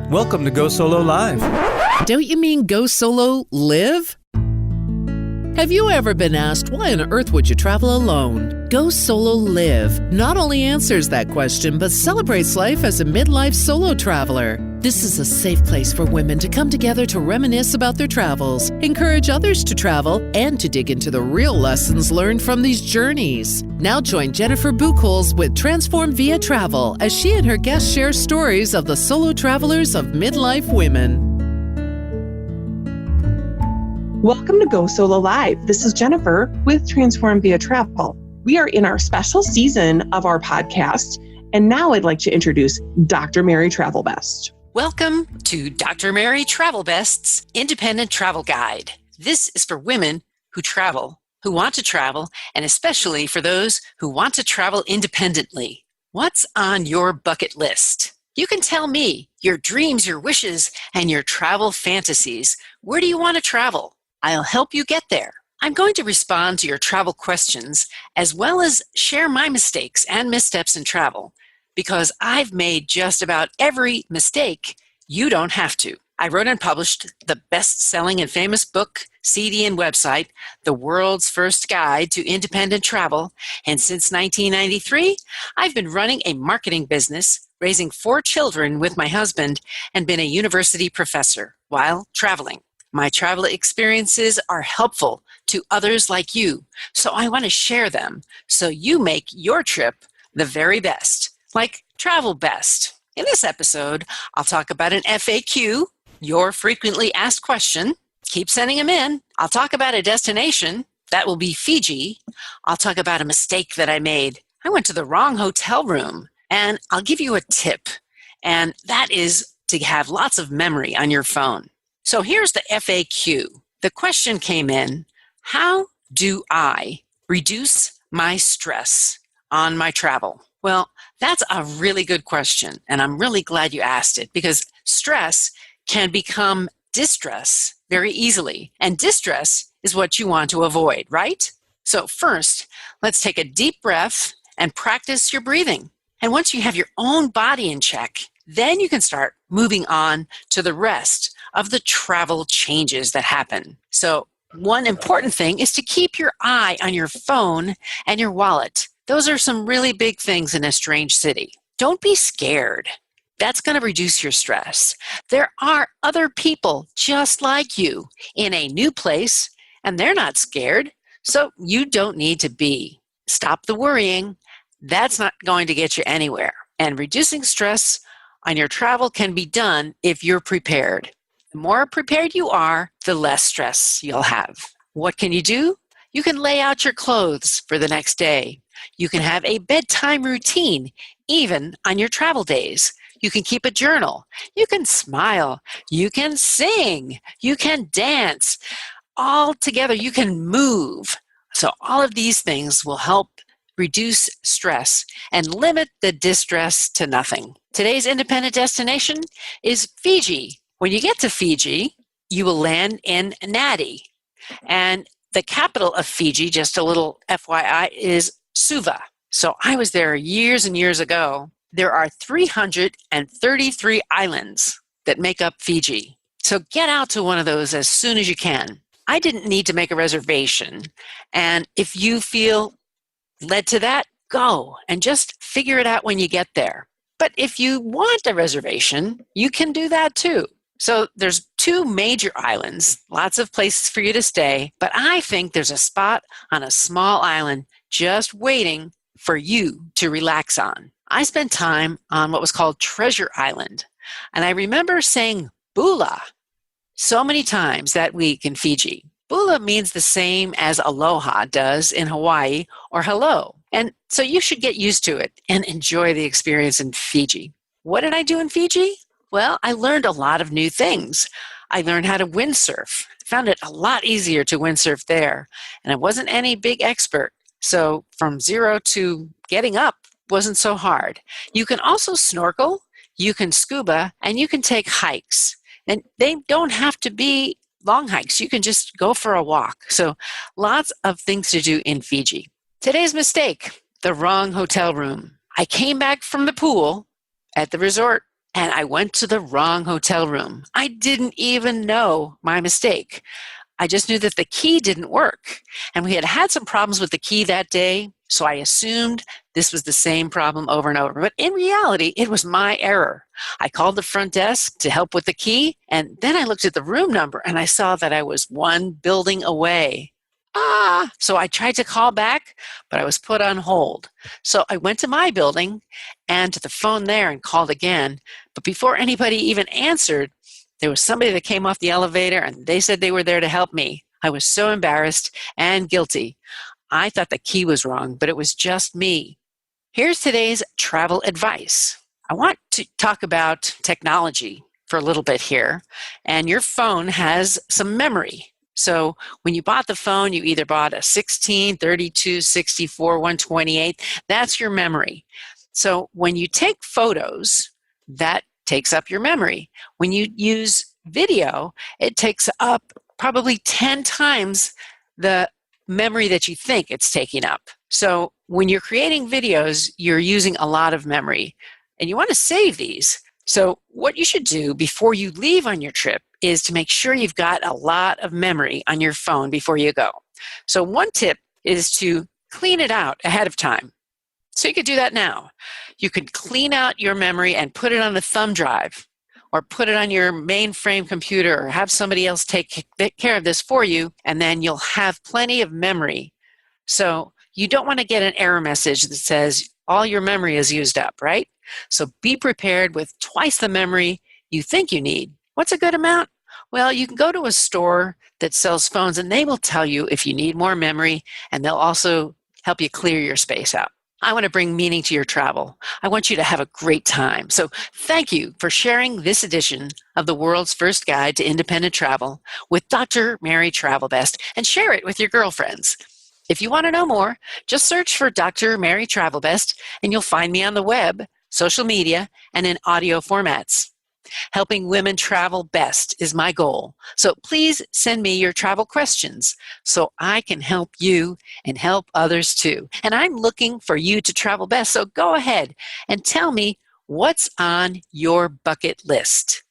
Welcome to Go Solo Live. Don't you mean go solo live? Have you ever been asked why on earth would you travel alone? Go Solo Live not only answers that question, but celebrates life as a midlife solo traveler. This is a safe place for women to come together to reminisce about their travels, encourage others to travel, and to dig into the real lessons learned from these journeys. Now join Jennifer Buchholz with Transform Via Travel as she and her guests share stories of the solo travelers of midlife women. Welcome to Go Solo Live. This is Jennifer with Transform Via Travel. We are in our special season of our podcast, and now I'd like to introduce Dr. Mary Travelbest. Welcome to Dr. Mary Travelbest's Independent Travel Guide. This is for women who travel, who want to travel, and especially for those who want to travel independently. What's on your bucket list? You can tell me your dreams, your wishes, and your travel fantasies. Where do you want to travel? I'll help you get there. I'm going to respond to your travel questions as well as share my mistakes and missteps in travel because I've made just about every mistake. You don't have to. I wrote and published the best-selling and famous book, CD, and website, The World's First Guide to Independent Travel, and since 1993, I've been running a marketing business, raising 4 children with my husband, and been a university professor while traveling. My travel experiences are helpful to others like you, so I want to share them so you make your trip the very best, like Travelbest. In this episode, I'll talk about an FAQ, your frequently asked question. Keep sending them in. I'll talk about a destination. That will be Fiji. I'll talk about a mistake that I made. I went to the wrong hotel room, and I'll give you a tip, and that is to have lots of memory on your phone. So here's the FAQ. The question came in, how do I reduce my stress on my travel? Well, that's a really good question, and I'm really glad you asked it because stress can become distress very easily, and distress is what you want to avoid, right? So first, let's take a deep breath and practice your breathing. And once you have your own body in check, then you can start moving on to the rest of the travel changes that happen. So one important thing is to keep your eye on your phone and your wallet. Those are some really big things in a strange city. Don't be scared. That's going to reduce your stress. There are other people just like you in a new place, and they're not scared, so you don't need to be. Stop the worrying. That's not going to get you anywhere. And reducing stress on your travel can be done if you're prepared. The more prepared you are, the less stress you'll have. What can you do? You can lay out your clothes for the next day. You can have a bedtime routine, even on your travel days. You can keep a journal. You can smile. You can sing. You can dance. All together, you can move. So all of these things will help reduce stress and limit the distress to nothing. Today's independent destination is Fiji. When you get to Fiji, you will land in Nadi. And the capital of Fiji, just a little FYI, is Suva. So I was there years and years ago. There are 333 islands that make up Fiji. So get out to one of those as soon as you can. I didn't need to make a reservation. And if you feel led to that, go and just figure it out when you get there. But if you want a reservation, you can do that too. So there's 2 major islands, lots of places for you to stay, but I think there's a spot on a small island just waiting for you to relax on. I spent time on what was called Treasure Island, and I remember saying Bula so many times that week in Fiji. Bula means the same as aloha does in Hawaii or hello, and so you should get used to it and enjoy the experience in Fiji. What did I do in Fiji? Well, I learned a lot of new things. I learned how to windsurf. Found it a lot easier to windsurf there, and I wasn't any big expert. So from zero to getting up wasn't so hard. You can also snorkel, you can scuba, and you can take hikes. And they don't have to be long hikes. You can just go for a walk. So lots of things to do in Fiji. Today's mistake, the wrong hotel room. I came back from the pool at the resort and I went to the wrong hotel room. I didn't even know my mistake. I just knew that the key didn't work. And we had had some problems with the key that day, so I assumed this was the same problem over and over. But in reality, it was my error. I called the front desk to help with the key, and then I looked at the room number and I saw that I was one building away. So I tried to call back, but I was put on hold. So I went to my building and to the phone there and called again. But before anybody even answered, there was somebody that came off the elevator and they said they were there to help me. I was so embarrassed and guilty. I thought the key was wrong, but it was just me. Here's today's travel advice. I want to talk about technology for a little bit here. And your phone has some memory. So when you bought the phone, you either bought a 16, 32, 64, 128. That's your memory. So when you take photos, that takes up your memory. When you use video, it takes up probably 10 times the memory that you think it's taking up. So when you're creating videos, you're using a lot of memory, and you want to save these. So what you should do before you leave on your trip is to make sure you've got a lot of memory on your phone before you go. So one tip is to clean it out ahead of time. So you could do that now. You could clean out your memory and put it on a thumb drive, or put it on your mainframe computer, or have somebody else take care of this for you, and then you'll have plenty of memory. So you don't want to get an error message that says all your memory is used up, right? So be prepared with twice the memory you think you need. What's a good amount? Well, you can go to a store that sells phones and they will tell you if you need more memory, and they'll also help you clear your space out. I want to bring meaning to your travel. I want you to have a great time. So thank you for sharing this edition of the world's first guide to independent travel with Dr. Mary Travelbest, and share it with your girlfriends. If you want to know more, just search for Dr. Mary Travelbest and you'll find me on the web, social media, and in audio formats. Helping women travel best is my goal. So please send me your travel questions so I can help you and help others too. And I'm looking for you to travel best. So go ahead and tell me what's on your bucket list.